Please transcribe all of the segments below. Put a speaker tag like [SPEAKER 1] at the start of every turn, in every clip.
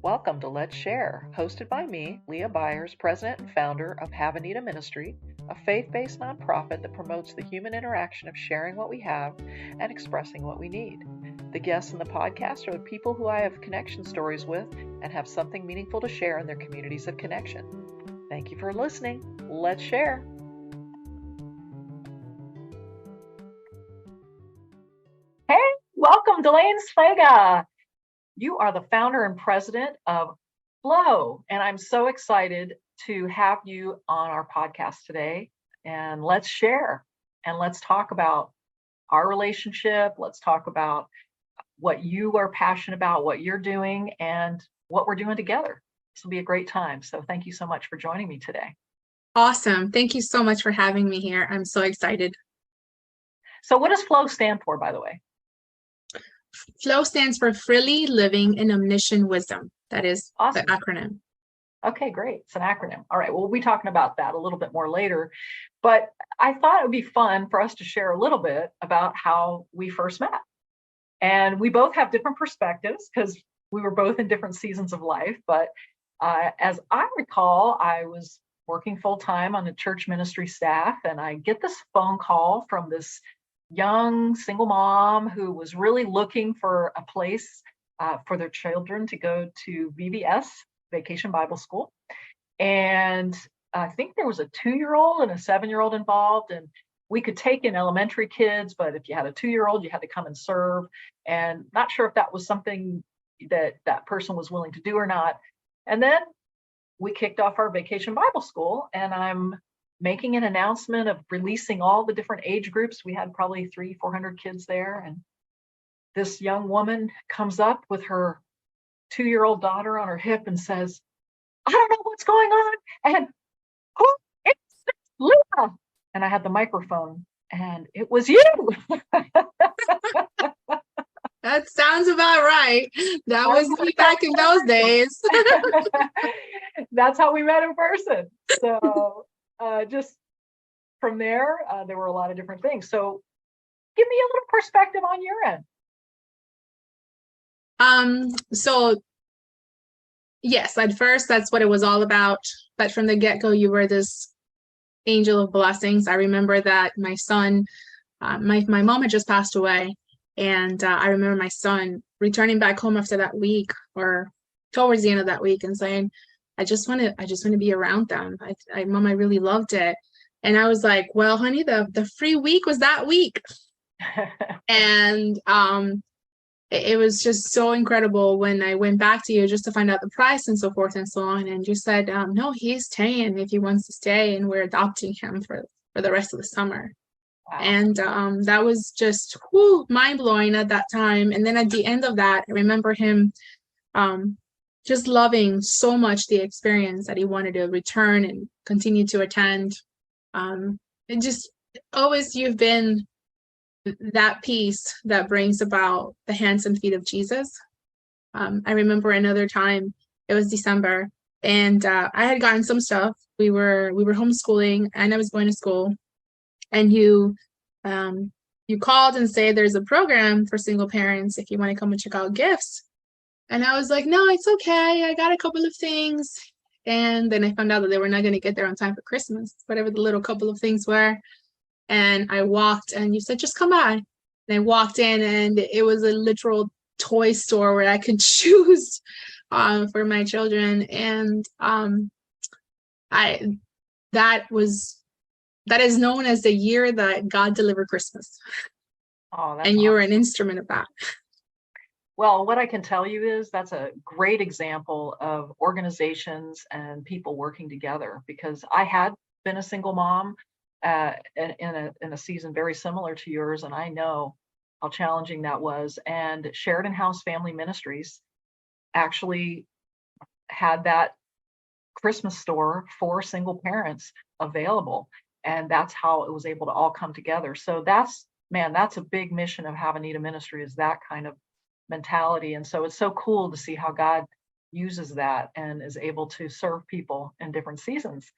[SPEAKER 1] Welcome to Let's Share, hosted by me, Leah Byers, president and founder of Have Anita Ministry, a faith-based nonprofit that promotes the human interaction of sharing what we have and expressing what we need. The guests in the podcast are the people who I have connection stories with and have something meaningful to share in their communities of connection. Thank you for listening. Let's share. Hey, welcome, Dalain Slaga. You are the founder and president of Flow, and I'm so excited to have you on our podcast today. And let's share and let's talk about our relationship. Let's talk about what you are passionate about, what you're doing, and what we're doing together. This will be a great time. So thank you so much for joining me today.
[SPEAKER 2] Awesome. Thank you so much for having me here. I'm so excited.
[SPEAKER 1] So what does Flow stand for, by the way?
[SPEAKER 2] FLOW stands for Freely Living in Omniscient Wisdom. That is
[SPEAKER 1] Awesome.
[SPEAKER 2] The acronym.
[SPEAKER 1] Okay, great. It's an acronym. All right. Well, we'll be talking about that a little bit more later. But I thought it would be fun for us to share a little bit about how we first met. And we both have different perspectives because we were both in different seasons of life. But as I recall, I was working full time on the church ministry staff, and I get this phone call from this young single mom who was really looking for a place for their children to go to VBS, Vacation Bible School. And I think there was a 2-year-old and a 7-year-old involved, and we could take in elementary kids, but if you had a 2-year-old, you had to come and serve. And not sure if that was something that that person was willing to do or not. And then we kicked off our Vacation Bible School, and I'm making an announcement of releasing all the different age groups. We had probably 300-400 kids there. And this young woman comes up with her 2-year-old daughter on her hip and says, "I don't know what's going on. And who is this Leah?" And I had the microphone, and it was you.
[SPEAKER 2] That sounds about right. That was me back in those days.
[SPEAKER 1] That's how we met in person. So just from there, there were a lot of different things. So give me a little perspective on your end.
[SPEAKER 2] So yes, at first that's what it was all about. But from the get-go, you were this angel of blessings. I remember that my son, my mom had just passed away. And I remember my son returning back home after that week or towards the end of that week and saying, I just want to be around them. Mom, I really loved it. And I was like, well, honey, the free week was that week. And it was just so incredible when I went back to you just to find out the price and so forth and so on. And you said, no, he's staying if he wants to stay. And we're adopting him for the rest of the summer. Wow. And that was just mind-blowing at that time. And then at the end of that, I remember him just loving so much the experience that he wanted to return and continue to attend. And just always you've been that piece that brings about the hands and feet of Jesus. I remember another time, it was December, and I had gotten some stuff. We were homeschooling, and I was going to school. And you called and said there's a program for single parents if you want to come and check out gifts. And I was like, no, it's okay. I got a couple of things. And then I found out that they were not going to get there on time for Christmas, whatever the little couple of things were. And I walked, and you said, just come by. And I walked in, and it was a literal toy store where I could choose for my children. And that is known as the year that God delivered Christmas.
[SPEAKER 1] Oh, that's
[SPEAKER 2] and you were an instrument of that.
[SPEAKER 1] Well, what I can tell you is that's a great example of organizations and people working together, because I had been a single mom in a season very similar to yours, and I know how challenging that was. And Sheridan House Family Ministries actually had that Christmas store for single parents available. And that's how it was able to all come together. So that's a big mission of Have Anita Ministry, is that kind of mentality. And so it's so cool to see how God uses that and is able to serve people in different seasons.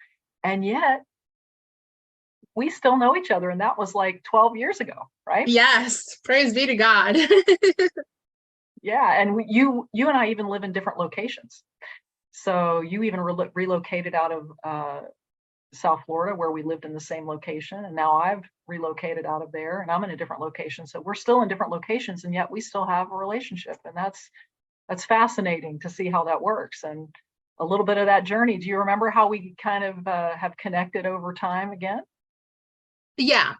[SPEAKER 1] And yet we still know each other. And that was like 12 years ago, right?
[SPEAKER 2] Yes. Praise be to God.
[SPEAKER 1] Yeah, and you and I even live in different locations. So you even relocated out of South Florida, where we lived in the same location, and now I've relocated out of there, and I'm in a different location. So we're still in different locations, and yet we still have a relationship, and that's fascinating to see how that works. And a little bit of that journey. Do you remember how we kind of have connected over time again?
[SPEAKER 2] Yeah.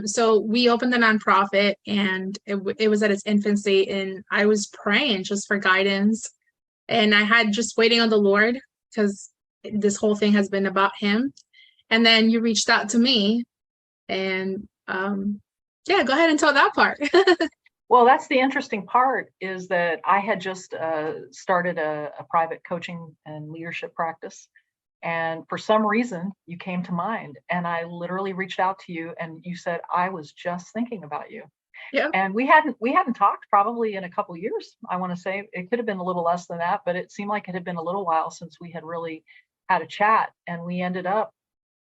[SPEAKER 2] So we opened the nonprofit, and it was at its infancy, and I was praying just for guidance, and I had just waiting on the Lord, because this whole thing has been about him. And then you reached out to me, and yeah, go ahead and tell that part.
[SPEAKER 1] Well, that's the interesting part, is that I had just started a private coaching and leadership practice. And for some reason, you came to mind. And I literally reached out to you, and you said, I was just thinking about you.
[SPEAKER 2] Yeah.
[SPEAKER 1] And we hadn't talked probably in a couple of years. I want to say it could have been a little less than that, but it seemed like it had been a little while since we had really had a chat. And we ended up,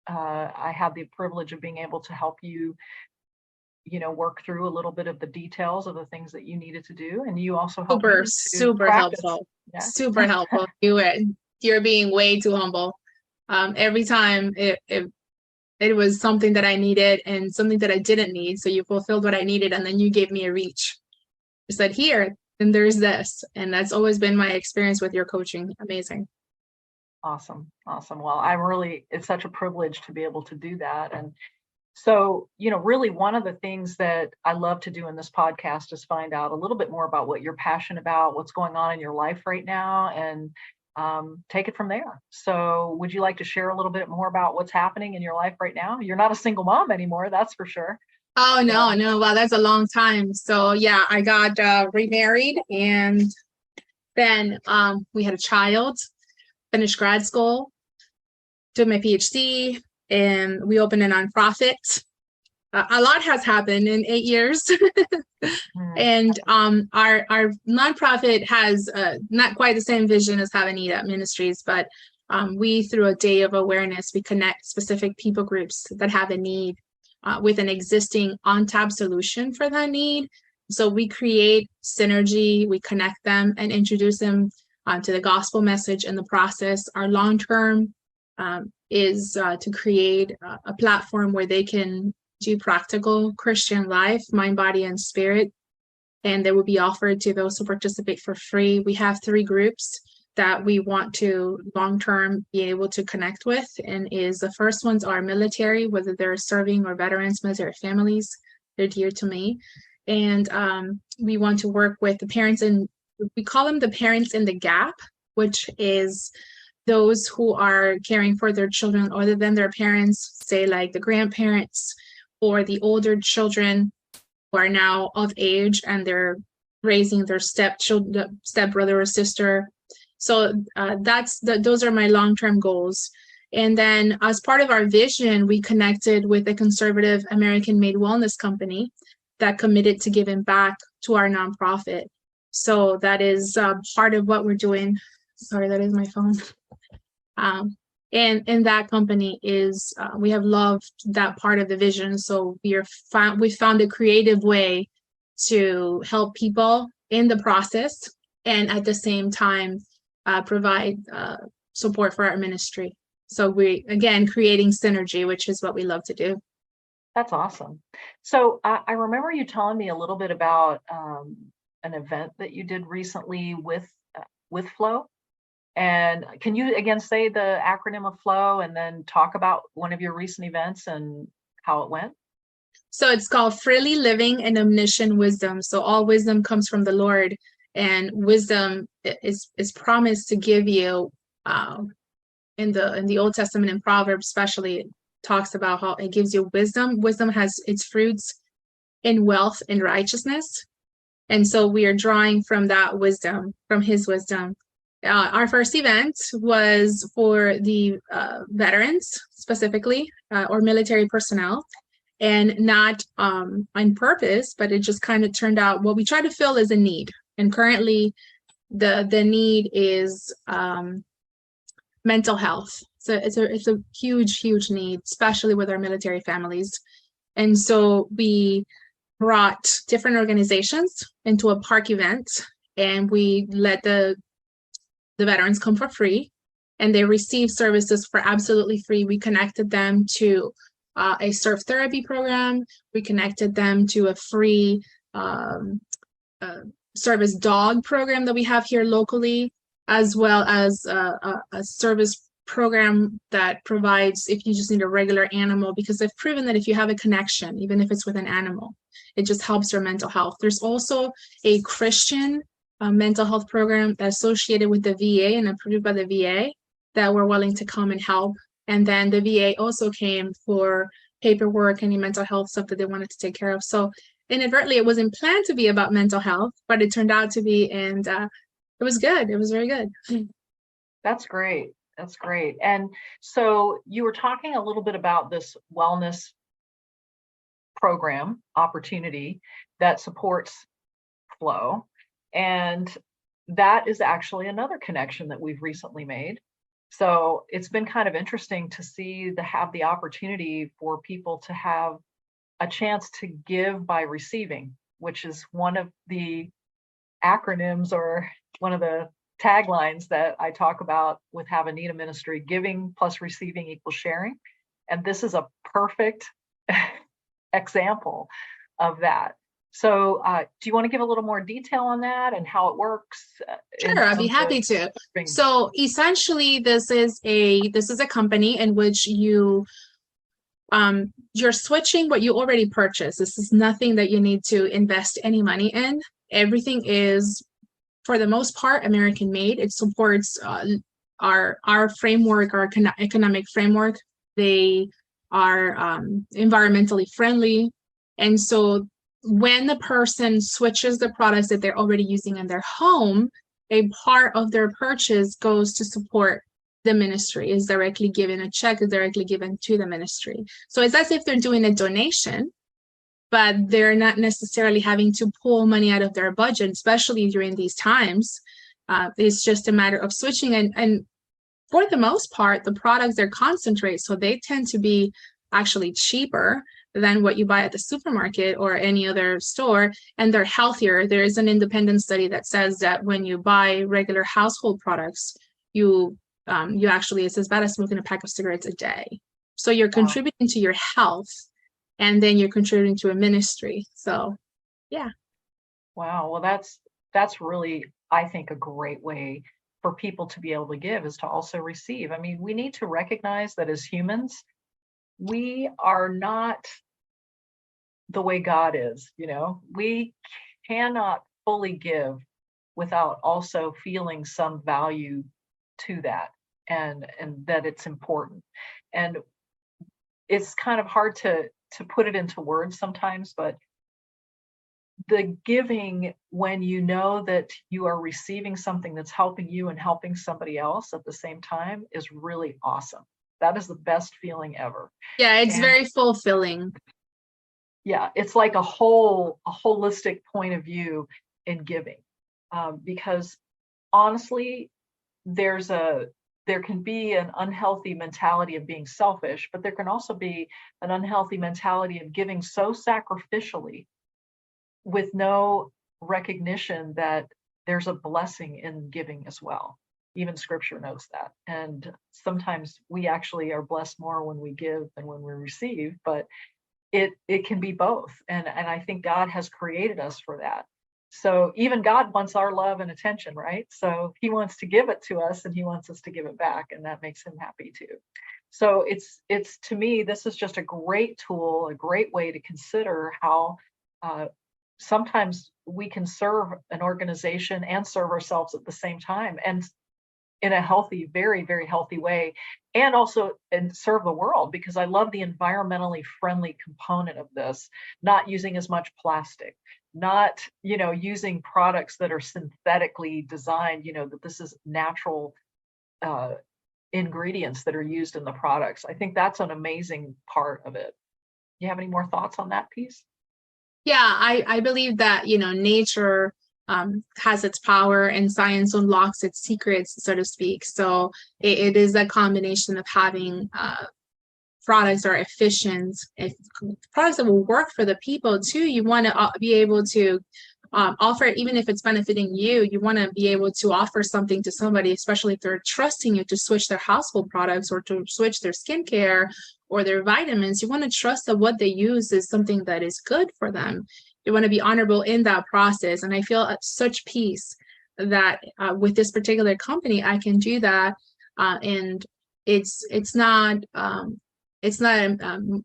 [SPEAKER 1] I had the privilege of being able to help you, work through a little bit of the details of the things that you needed to do. And you also helped me to
[SPEAKER 2] Super
[SPEAKER 1] practice.
[SPEAKER 2] helpful.
[SPEAKER 1] Yeah.
[SPEAKER 2] Super helpful. You're being way too humble. Every time it was something that I needed and something that I didn't need. So you fulfilled what I needed, and then you gave me a reach. You said, here, and there's this. And that's always been my experience with your coaching. Amazing.
[SPEAKER 1] Awesome. Awesome. Well, it's such a privilege to be able to do that. And so, really one of the things that I love to do in this podcast is find out a little bit more about what you're passionate about, what's going on in your life right now, and take it from there. So would you like to share a little bit more about what's happening in your life right now? You're not a single mom anymore, that's for sure.
[SPEAKER 2] Oh, no. Wow, that's a long time. So yeah, I got remarried, and then we had a child, finished grad school, did my PhD, and we opened a nonprofit. A lot has happened in 8 years. And our nonprofit has not quite the same vision as Have a Need at Ministries, but we, through a day of awareness, we connect specific people groups that have a need with an existing on-tap solution for that need. So we create synergy, we connect them and introduce them to the gospel message in the process. Our long-term is to create a platform where they can do practical Christian life, mind, body, and spirit. And they will be offered to those who participate for free. We have 3 groups that we want to long-term be able to connect with. And the first ones are military, whether they're serving or veterans, military families, they're dear to me. And we want to work with the parents, and we call them the parents in the gap, which is those who are caring for their children other than their parents, say like the grandparents or the older children who are now of age and they're raising their stepbrother or sister. So those are my long-term goals. And then as part of our vision, we connected with a conservative American-made wellness company that committed to giving back to our nonprofit. So that is part of what we're doing. Sorry, that is my phone. And that company is, we have loved that part of the vision. So we found a creative way to help people in the process, and at the same time provide support for our ministry. So we, again, creating synergy, which is what we love to do.
[SPEAKER 1] That's awesome. So I remember you telling me a little bit about an event that you did recently with Flow. And can you again say the acronym of Flow, and then talk about one of your recent events and how it went?
[SPEAKER 2] So it's called Freely Living in Omniscient Wisdom. So all wisdom comes from the Lord, and wisdom is promised to give you in the Old Testament, in Proverbs especially, it talks about how it gives you wisdom. Wisdom has its fruits in wealth and righteousness. And so we are drawing from that wisdom, from his wisdom. Our first event was for the veterans specifically, or military personnel, and not on purpose, but it just kind of turned out what we try to fill is a need. And currently the need is mental health. So it's a huge need, especially with our military families. And so we brought different organizations into a park event, and we let the veterans come for free, and they receive services for absolutely free. We connected them to a surf therapy program. We connected them to a free service dog program that we have here locally, as well as a service program that provides if you just need a regular animal, because they've proven that if you have a connection, even if it's with an animal, it just helps your mental health. There's also a Christian mental health program associated with the VA and approved by the VA that we're willing to come and help. And then the VA also came for paperwork, any mental health stuff that they wanted to take care of. So inadvertently, it wasn't planned to be about mental health, but it turned out to be, and it was good. It was very good.
[SPEAKER 1] That's great. That's great. And so you were talking a little bit about this wellness program opportunity that supports flow. And that is actually another connection that we've recently made. So it's been kind of interesting to see have the opportunity for people to have a chance to give by receiving, which is one of the acronyms or one of the taglines that I talk about with Have a Nita Ministry: giving plus receiving equals sharing. And this is a perfect example of that. So do you want to give a little more detail on that and how it works?
[SPEAKER 2] Sure, I'd be happy to. So essentially, this is a company in which you're switching what you already purchased. This is nothing that you need to invest any money in. Everything is, for the most part, American made. It supports our framework, our economic framework. They are environmentally friendly. And so when the person switches the products that they're already using in their home, a part of their purchase goes to support the ministry, is directly given, a check is directly given to the ministry. So it's as if they're doing a donation, but they're not necessarily having to pull money out of their budget, especially during these times. It's just a matter of switching. And for the most part, the products are concentrate, so they tend to be actually cheaper than what you buy at the supermarket or any other store, and they're healthier. There is an independent study that says that when you buy regular household products, you actually, it's as bad as smoking a pack of cigarettes a day. So you're contributing to your health, and then you're contributing to a ministry. So, yeah.
[SPEAKER 1] Wow. Well, that's really, I think, a great way for people to be able to give, is to also receive. I mean, we need to recognize that as humans, we are not the way God is. We cannot fully give without also feeling some value to that, and that it's important. And it's kind of hard to put it into words sometimes, but the giving, when you know that you are receiving something that's helping you and helping somebody else at the same time, is really awesome. That is the best feeling ever.
[SPEAKER 2] Yeah, it's very fulfilling.
[SPEAKER 1] Yeah, it's like a holistic point of view in giving, because honestly, there can be an unhealthy mentality of being selfish, but there can also be an unhealthy mentality of giving so sacrificially with no recognition that there's a blessing in giving as well. Even scripture knows that. And sometimes we actually are blessed more when we give than when we receive, but it can be both. And I think God has created us for that. So even God wants our love and attention, right? So he wants to give it to us, and he wants us to give it back, and that makes him happy too. So it's to me, this is just a great tool, a great way to consider how sometimes we can serve an organization and serve ourselves at the same time, and in a healthy, very, very healthy way, and also serve the world, because I love the environmentally friendly component of this, not using as much plastic, not, using products that are synthetically designed, that this is natural ingredients that are used in the products. I think that's an amazing part of it. You have any more thoughts on that piece?
[SPEAKER 2] Yeah, I believe that, nature has its power, and science unlocks its secrets, so to speak. So it is a combination of having products that are efficient, products that will work for the people too. You want to be able to offer it, even if it's benefiting you. You want to be able to offer something to somebody, especially if they're trusting you to switch their household products or to switch their skincare or their vitamins. You want to trust that what they use is something that is good for them. You want to be honorable in that process. And I feel at such peace that with this particular company, I can do that. And it's not a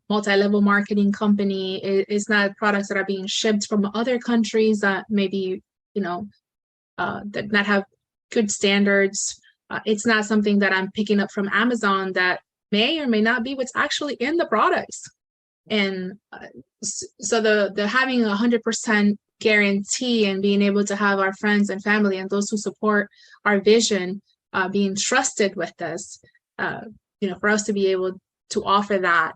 [SPEAKER 2] multi-level marketing company. It's not products that are being shipped from other countries that maybe, that not have good standards. It's not something that I'm picking up from Amazon that may or may not be what's actually in the products. And so the having 100% guarantee and being able to have our friends and family and those who support our vision being trusted with this, for us to be able to offer that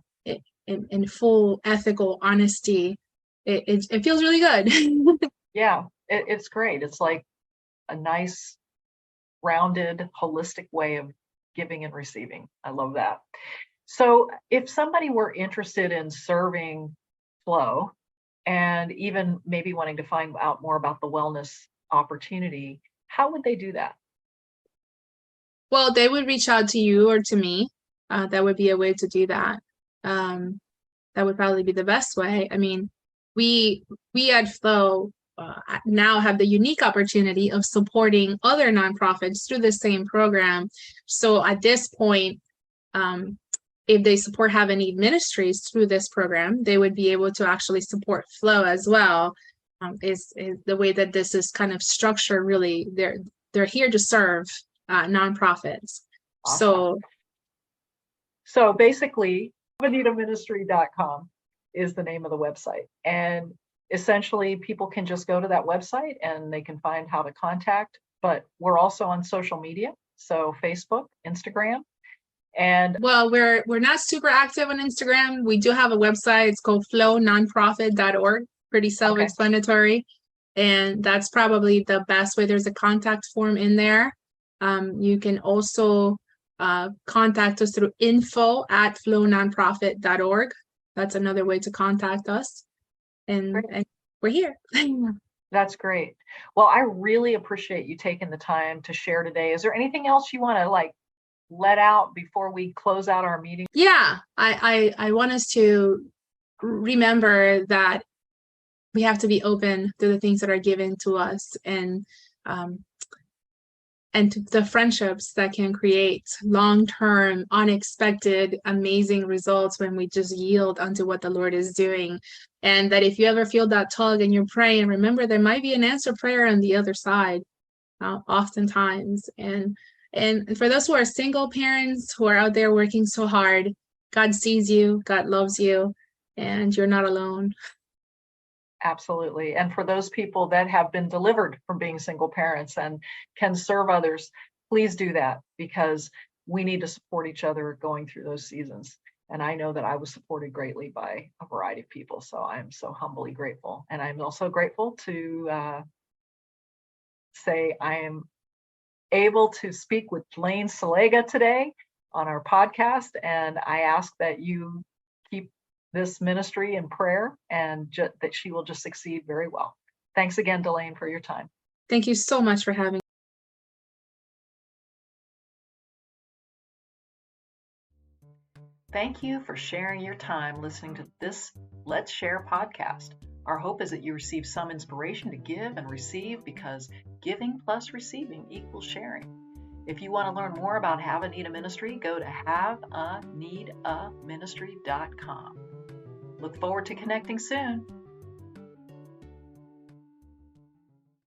[SPEAKER 2] in full ethical honesty, it feels really good.
[SPEAKER 1] Yeah, it's great. It's like a nice, rounded, holistic way of giving and receiving. I love that. So if somebody were interested in serving Flow and even maybe wanting to find out more about the wellness opportunity, how would they do that?
[SPEAKER 2] Well, they would reach out to you or to me. That would be a way to do that. That would probably be the best way. I mean, we at Flow now have the unique opportunity of supporting other nonprofits through the same program. So at this point, if they support Have a Need Ministries through this program, they would be able to actually support Flow as well. Is the way that this is kind of structured. Really, they're here to serve nonprofits.
[SPEAKER 1] Awesome. So basically, haveaneedaministry.com is the name of the website. And essentially, people can just go to that website and they can find how to contact. But we're also on social media. So Facebook, Instagram. And
[SPEAKER 2] well, we're not super active on Instagram. We do have a website. It's called flownonprofit.org. Pretty self-explanatory. Okay. And that's probably the best way. There's a contact form in there. You can also contact us through info@flownonprofit.org. That's another way to contact us. And we're here.
[SPEAKER 1] That's great. Well, I really appreciate you taking the time to share today. Is there anything else you want to let out before we close out our meeting?
[SPEAKER 2] Yeah, I want us to remember that we have to be open to the things that are given to us, and to the friendships that can create long-term, unexpected, amazing results when we just yield unto what the Lord is doing. And that if you ever feel that tug and you're praying, remember there might be an answered prayer on the other side, oftentimes. And for those who are single parents who are out there working so hard, God sees you, God loves you, and you're not alone.
[SPEAKER 1] Absolutely. And for those people that have been delivered from being single parents and can serve others, please do that, because we need to support each other going through those seasons. And I know that I was supported greatly by a variety of people. So I'm so humbly grateful. And I'm also grateful to say I am able to speak with Dalain Slaga today on our podcast. And I ask that you keep this ministry in prayer, and that she will just succeed very well. Thanks again, Dalain, for your time.
[SPEAKER 2] Thank you so much for having me.
[SPEAKER 1] Thank you for sharing your time listening to this Let's Share podcast. Our hope is that you receive some inspiration to give and receive, because giving plus receiving equals sharing. If you want to learn more about Have a Need a Ministry, go to haveaneedaministry.com. Look forward to connecting soon.